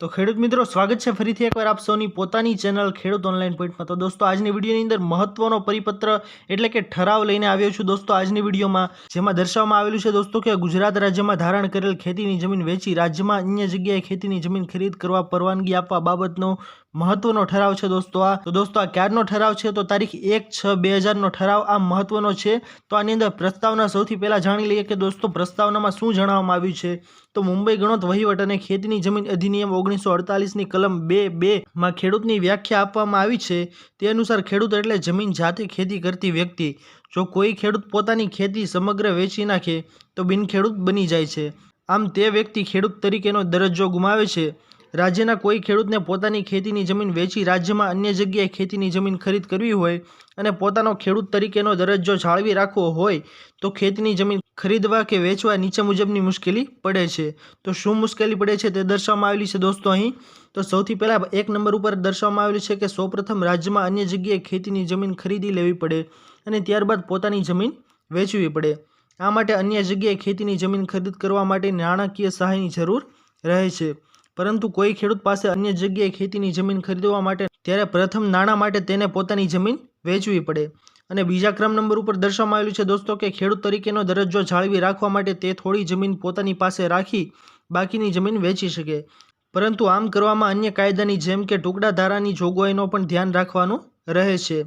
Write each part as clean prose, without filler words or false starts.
तो खेडूत मित्रों स्वागत है फरीथी एकवार आप सौनी पोतानी चेनल खेडूत ऑनलाइन पॉइंट में। तो दोस्तों आजनी विडियोनी अंदर महत्वनो परिपत्र एटले के ठराव लईने आव्यो छुं। दोस्तों आजनी विडियोमां जेमां दर्शाववामां आवेलुं छे दोस्तों के गुजरात राज्यमां धारण करेल खेतीनी जमीन वेची राज्यमां अन्य जग्याए खेतीनी जमीन खरीद करवा परवानगी आपवा बाबतनो महत्वनो ठराव छे दोस्तों आ। तो दोस्तों आ क्यारनो ठराव छे तो तारीख 1/6/2000 नो ठराव आ महत्वनो छे। तो आनी अंदर प्रस्तावना सौथी पहेला जाणी लईए के दोस्तों प्रस्तावनामां शुं जणाववामां आव्युं छे। तो मुंबई गणोत वहीवट अने खेतीनी जमीन अधिनियम 1948 ની કલમ 2(2) માં ખેડૂતની વ્યાખ્યા આપવામાં આવી છે। તે અનુસાર ખેડૂત એટલે જમીન જાતે ખેતી કરતી વ્યક્તિ। જો કોઈ ખેડૂત પોતાની ખેતી સમગ્ર વેચી નાખે તો બિનખેડૂત બની જાય છે। આમ તે વ્યક્તિ ખેડૂત તરીકેનો દરજ્જો ગુમાવે છે। રાજ્યના કોઈ ખેડૂતને પોતાની ખેતીની જમીન વેચી રાજ્યમાં અન્ય જગ્યાએ ખેતીની જમીન ખરીદ કરવી હોય અને પોતાનો ખેડૂત તરીકેનો દરજ્જો જાળવી રાખવો હોય તો ખેતીની જમીન ખરીદવા કે વેચવા નીચે મુજબની મુશ્કેલી પડે છે। તો શું મુશ્કેલી પડે છે તે દર્શાવવામાં આવેલી છે दोस्तों અહીં। તો સૌથી પહેલા એક નંબર ઉપર દર્શાવવામાં આવેલું છે કે સૌપ્રથમ રાજ્યમાં અન્ય જગ્યાએ ખેતીની જમીન ખરીદી લેવી પડે અને ત્યારબાદ પોતાની જમીન વેચવી પડે। આ માટે અન્ય જગ્યાએ ખેતીની જમીન ખરીદ કરવા માટે નાણાકીય સહાયની જરૂર રહે છે। પરંતુ કોઈ ખેડૂત પાસે અન્ય જગ્યાએ ખેતીની જમીન ખરીદવા માટે ત્યારે પ્રથમ નાણાં માટે તેને પોતાની જમીન વેચવી પડે। અને બીજા ક્રમ નંબર ઉપર દર્શાવવામાં આવેલું છે दोस्तों કે ખેડૂત તરીકેનો દરજ્જો જાળવી રાખવા માટે તે થોડી જમીન પોતાની પાસે રાખી બાકીની જમીન વેચી શકે। પરંતુ આમ કરવામાં અન્ય કાયદાની જેમ કે ટુકડા ધારાની જોગવાઈનો પણ ધ્યાન રાખવાનું રહે છે।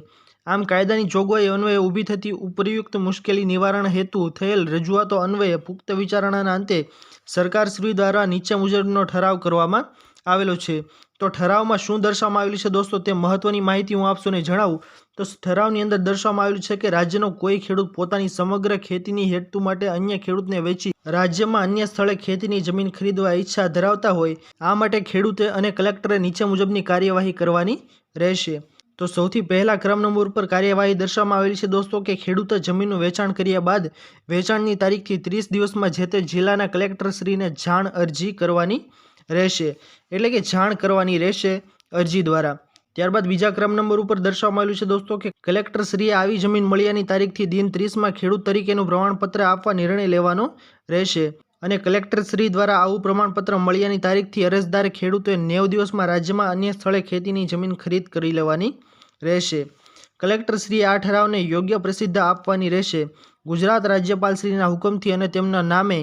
આમ કાયદાની જોગવાઈ અન્વયે ઊભી થતી ઉપયુક્ત મુશ્કેલી નિવારણ હેતુ થયેલ રજૂઆતો અન્વયે પુખ્ત વિચારણાના અંતે સરકારશ્રી દ્વારા નીચે મુજબનો ઠરાવ કરવામાં આવેલો છે। તો ઠરાવમાં શું દર્શાવવામાં આવેલું છે दोस्तों તે મહત્વની માહિતી હું આપ સૌને જણાવું। તો ઠરાવની અંદર દર્શાવવામાં આવેલું છે કે રાજ્યનો કોઈ ખેડૂત પોતાની સમગ્ર ખેતીની હેતુ માટે અન્ય ખેડૂતને વેચી રાજ્યમાં અન્ય સ્થળે ખેતીની જમીન ખરીદવા ઈચ્છા ધરાવતા હોય આ માટે ખેડૂતે અને કલેક્ટરે નીચે મુજબની કાર્યવાહી કરવાની રહેશે। તો સૌથી પહેલા ક્રમ નંબર ઉપર કાર્યવાહી દર્શાવવામાં આવેલી છે दोस्तों કે ખેડૂતે જમીનનું વેચાણ કર્યા બાદ વેચાણની તારીખથી 30 દિવસમાં જે તે જિલ્લાના કલેક્ટરશ્રીને જાણ અરજી કરવાની રહેશે। એટલે કે જાણ કરવાની રહેશે અરજી દ્વારા। ત્યારબાદ બીજા ક્રમ નંબર ઉપર દર્શાવવામાં આવેલું છે दोस्तों કે કલેક્ટરશ્રીએ આવી જમીન મળ્યાની તારીખથી દિન 30માં ખેડૂત તરીકેનું પ્રમાણપત્ર આપવા નિર્ણય લેવાનો રહેશે। અને કલેક્ટરશ્રી દ્વારા આવું પ્રમાણપત્ર મળ્યાની તારીખથી અરજદાર ખેડૂતોએ 90 દિવસમાં રાજ્યમાં અન્ય સ્થળે ખેતીની જમીન ખરીદ કરી લેવાની રહેશે। કલેક્ટરશ્રીએ આ ઠરાવને યોગ્ય પ્રસિદ્ધ આપવાની રહેશે। ગુજરાત રાજ્યપાલશ્રીના હુકમથી અને તેમના નામે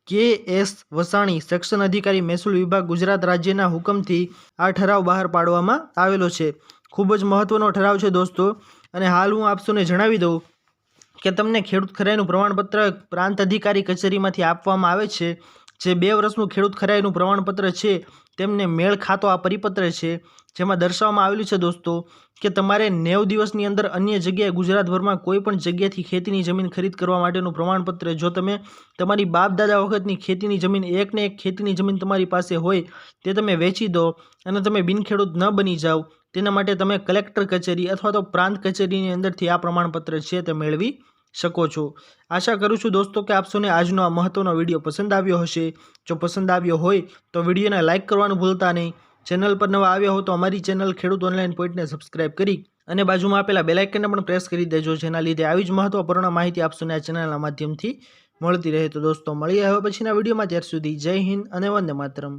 કે.એસ. વસાણી સેક્શન અધિકારી મહેસૂલ વિભાગ ગુજરાત રાજ્યના હુકમથી આ ઠરાવ બહાર પાડવામાં આવેલો છે। ખૂબ જ મહત્વનો ઠરાવ છે दोस्तों। અને હાલ હું આપ સૌને જણાવી દઉં કે તમને ખેડૂત ખરાઈનું પ્રમાણપત્ર પ્રાંત અધિકારી કચેરીમાંથી આપવામાં આવે છે। જે 2 વર્ષનું ખેડૂત ખરાઈનું પ્રમાણપત્ર છે તેમને મેળ ખાતો આ પરિપત્ર છે જેમાં દર્શાવવામાં આવેલું છે दोस्तों કે તમારે 90 દિવસની અંદર અન્ય જગ્યાએ ગુજરાતભરમાં કોઈ પણ જગ્યાએથી ખેતીની જમીન ખરીદ કરવા માટેનું પ્રમાણપત્ર જો તમે તમારી બાપ દાદા વખતની ખેતીની જમીન એકને એક ખેતીની જમીન તમારી પાસે હોય તે તમે વેચી દો અને તમે બિનખેડૂત ન બની જાઓ તેના માટે તમે કલેક્ટર કચેરી અથવા તો પ્રાંત કચેરીની અંદરથી આ પ્રમાણપત્ર છે તે મેળવી શકો છો। આશા કરું છું दोस्तों કે આપ સૌને આજનો આ મહત્વનો વિડીયો પસંદ આવ્યો હશે। જો પસંદ આવ્યો હોય તો વિડીયોને લાઇક કરવાનું ભૂલતા નહીં। ચેનલ પર નવા આવ્યા હો તો અમારી ચેનલ ખેડૂત ઓનલાઈન પોઈન્ટને સબસ્ક્રાઇબ કરી અને બાજુમાં આપેલા બેલ આઇકનને પણ પ્રેસ કરી દેજો જેના લીધે આવી જ મહત્વપૂર્ણ માહિતી આપ સૌને આ ચેનલના માધ્યમથી મળતી રહે। તો दोस्तों મળીએ હવે પછીના વિડીયોમાં। ત્યાર સુધી જય હિન્દ અને વંદે માતરમ।